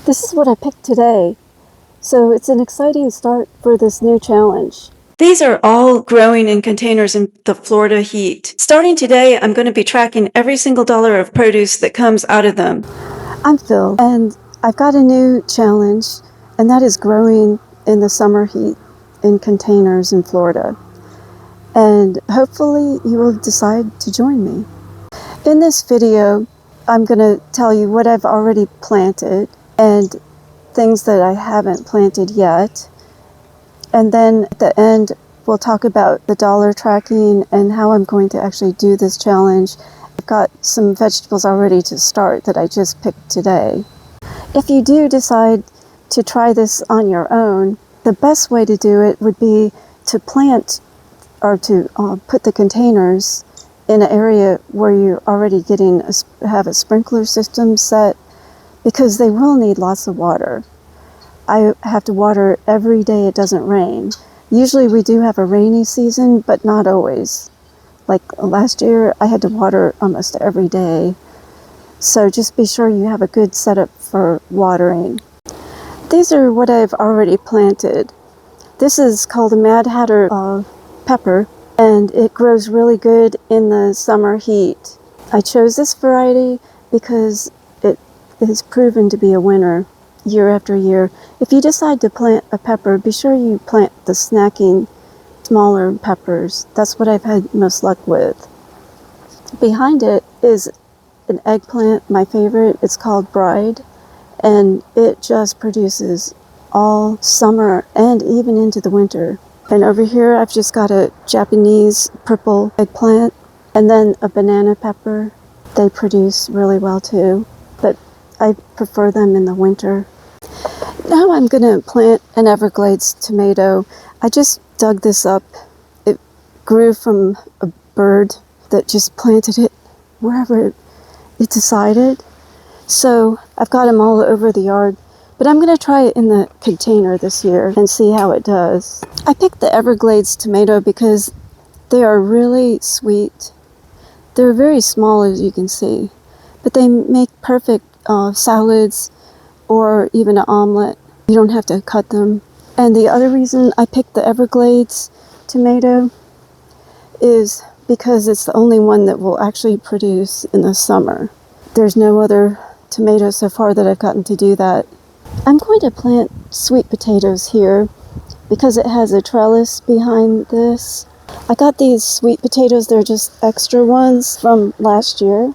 This is what I picked today, so it's an exciting start for this new challenge. These are all growing in containers in the Florida heat. Starting today, I'm going to be tracking every single dollar of produce that comes out of them. I'm Phil, and I've got a new challenge, and that is growing in the summer heat in containers in Florida. And hopefully you will decide to join me. In this video, I'm going to tell you what I've already planted and things that I haven't planted yet. And then at the end, we'll talk about the dollar tracking and how I'm going to actually do this challenge. I've got some vegetables already to start that I just picked today. If you do decide to try this on your own, the best way to do it would be to plant or to put the containers in an area where you're already have a sprinkler system set, because they will need lots of water. I have to water every day it doesn't rain. Usually we do have a rainy season, but not always. Like last year, I had to water almost every day. So just be sure you have a good setup for watering. These are what I've already planted. This is called a Mad Hatter pepper, and it grows really good in the summer heat. I chose this variety because it is proven to be a winner year after year. If you decide to plant a pepper, be sure you plant the snacking smaller peppers. That's what I've had most luck with. Behind it is an eggplant, my favorite. It's called Bride, and it just produces all summer and even into the winter. And over here I've just got a Japanese purple eggplant and then a banana pepper. They produce really well too, but I prefer them in the winter. Now I'm going to plant an Everglades tomato. I just dug this up. It grew from a bird that just planted it wherever it decided. So I've got them all over the yard, but I'm going to try it in the container this year and see how it does. I picked the Everglades tomato because they are really sweet. They're very small, as you can see, but they make perfect salads or even an omelet. You don't have to cut them. And the other reason I picked the Everglades tomato is because it's the only one that will actually produce in the summer. There's no other tomato so far that I've gotten to do that. I'm going to plant sweet potatoes here because it has a trellis behind this. I got these sweet potatoes, they're just extra ones from last year.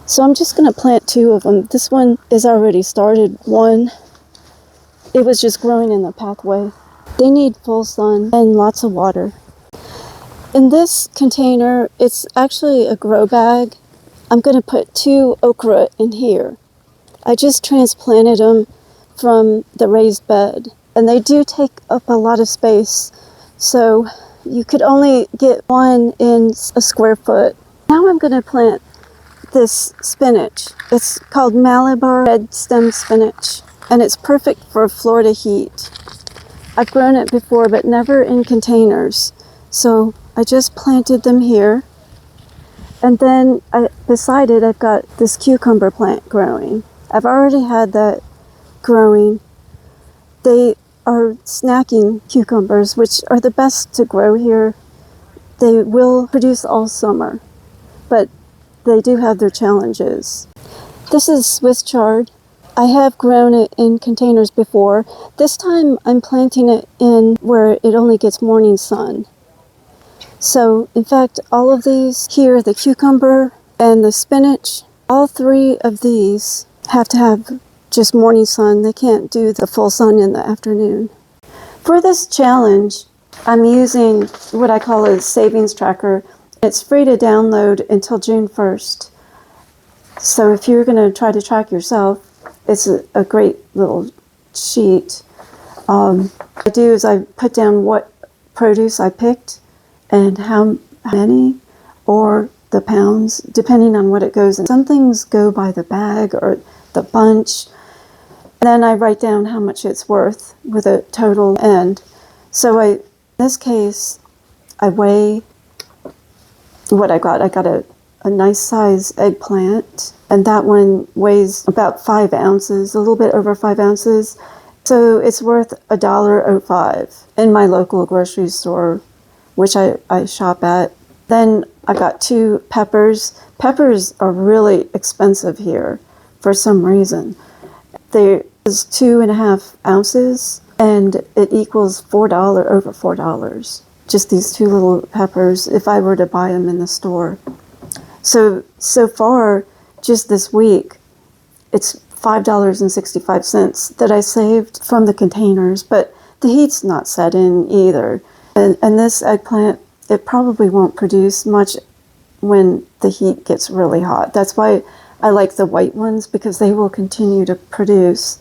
So I'm just going to plant 2 of them. This one is already started. One, it was just growing in the pathway. They need full sun and lots of water. In this container, it's actually a grow bag. I'm going to put 2 okra in here. I just transplanted them from the raised bed, and they do take up a lot of space, so you could only get 1 in a square foot. Now I'm going to plant this spinach. It's called Malabar red stem spinach, and it's perfect for Florida heat. I've grown it before, but never in containers, so I just planted them here. And then beside it, I've got this cucumber plant growing. I've already had that growing. They are snacking cucumbers, which are the best to grow here. They will produce all summer, but they do have their challenges. This is Swiss chard. I have grown it in containers before. This time I'm planting it in where it only gets morning sun. So, in fact, all of these here, the cucumber and the spinach, all 3 of these have to have just morning sun. They can't do the full sun in the afternoon. For this challenge, I'm using what I call a savings tracker. It's free to download until June 1st. So if you're going to try to track yourself, it's a great little sheet. What I do is I put down what produce I picked and how many, or the pounds, depending on what it goes in. Some things go by the bag or the bunch. And then I write down how much it's worth with a total end. So in this case, I weigh what I got. I got a a nice size eggplant, and that one weighs about 5 ounces, a little bit over 5 ounces. So it's worth $1.05 in my local grocery store, which I shop at. Then I got 2 peppers. Peppers are really expensive here for some reason. There is 2.5 ounces, and it equals $4, over $4. Just these 2 little peppers if I were to buy them in the store. So far, just this week, it's $5.65 that I saved from the containers, but the heat's not set in either. And this eggplant, it probably won't produce much when the heat gets really hot. That's why I like the white ones, because they will continue to produce.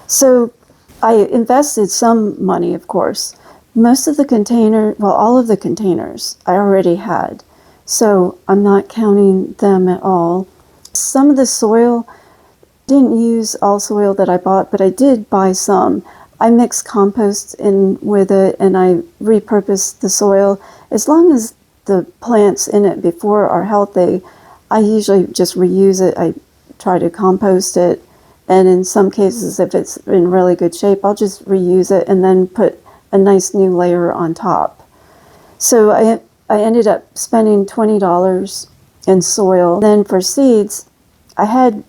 So I invested some money, of course. Most of the all of the containers I already had. So I'm not counting them at all. Some of the soil, didn't use all soil that I bought, but I did buy some. I mixed compost in with it and I repurposed the soil. As long as the plants in it before are healthy, I usually just reuse it. I try to compost it. And in some cases, if it's in really good shape, I'll just reuse it and then put a nice new layer on top. So I ended up spending $20 in soil. Then for seeds, I had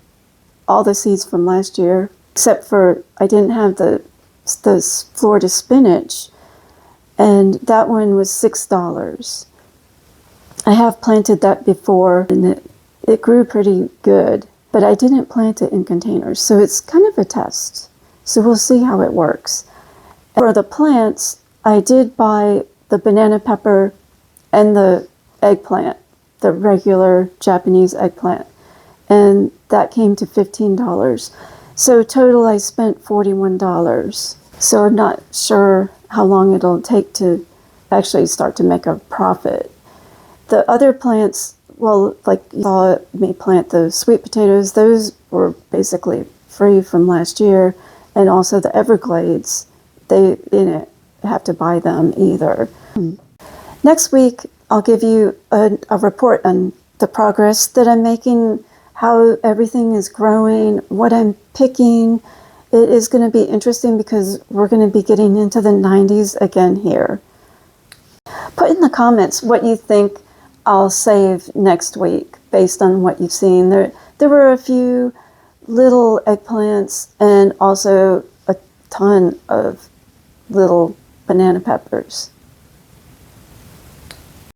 all the seeds from last year, except for I didn't have the Florida spinach, and that one was $6. I have planted that before, and it grew pretty good, but I didn't plant it in containers, so it's kind of a test. So we'll see how it works. For the plants, I did buy the banana pepper and the eggplant, the regular Japanese eggplant, and that came to $15. So total I spent $41. So I'm not sure how long it'll take to actually start to make a profit. The other plants, well, like you saw me plant the sweet potatoes, those were basically free from last year. And also the Everglades, they didn't have to buy them either. Next week, I'll give you a report on the progress that I'm making, how everything is growing, what I'm picking. It is going to be interesting because we're going to be getting into the 90s again here. Put in the comments what you think I'll save next week based on what you've seen. There were a few little eggplants and also a ton of little banana peppers.